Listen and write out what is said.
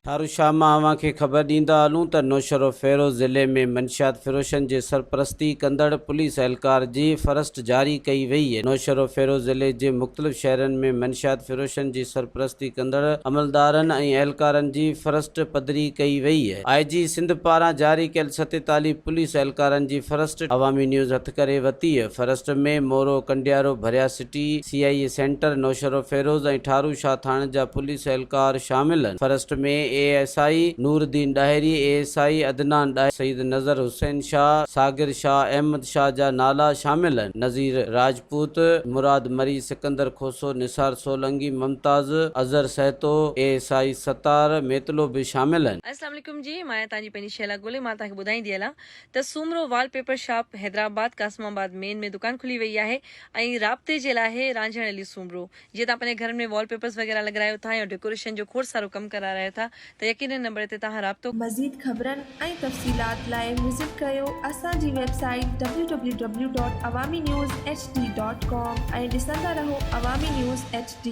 थारू शाम अवां खे ख़बर ॾींदा हलूं त नौशरो फ़ेरोज़ ज़िले में मंशियात फ़रोशनि जे सरपरस्ती कंदड़ पुलिस एहलकार जी फ़हरिस्त जारी कई वई है। नौशरो फ़ेरोज़ ज़िले जे मुख़्तलिफ़ शहरनि में मंशियात फ़रोशनि जी सरपरस्ती कंदड़ अमलदारनि ऐं एहलकारनि जी फ़हरिस्त पधरी कई वई है। IG सिंध पारां जारी कयल 47 पुलिस एहलकारनि जी फ़हरिस्त अवामी न्यूज़ हथ करे वरिती है। फ़हरिस्त में मोरो कंडियारो भरिया city CIA centre Naushahro Feroze ऐं ठारू शाह थाणे जा पुलिस एहलकार शामिल आहिनि। फ़हरिस्त में ASI Nooruddin diary, ASI Adnan diary, Saeed Nazar Hussain Shah, सागिर Shah, Ahmad Shah जा नाला शामिल आहिनि। नज़ीर राजपूत, मुराद मरी, सिकंदर खोसो, निसार सोलंगी, मुमताज़, अज़हर सहतो, ASI सतार, मेतलो भी शामिल आहिनि। अस्सलाम वालेकुम जी, मां तव्हांजी पंहिंजी शैला गोले मां तव्हांखे ॿुधाईंदी हलां त Soomro wallpaper shop Hyderabad Qasimabad main में दुकान खुली वई आहे ऐं राब्ते जे लाइ रांझण अली सूमरो। जीअं तव्हां पंहिंजे घर में वॉलपेपर्स वग़ैरह लॻारायो था या डेकोरेशन जो खोड़ सारो कमु करारायो था त यकीनन नंबर ते तव्हां राब्तो मज़ीद ख़बरनि ऐं तफ़सीलात लाइ विज़िट कयो असांजी वेबसाइट www.awamiNewsHD.com ऐं ॾिसंदा रहो अवामी न्यूज़ HD।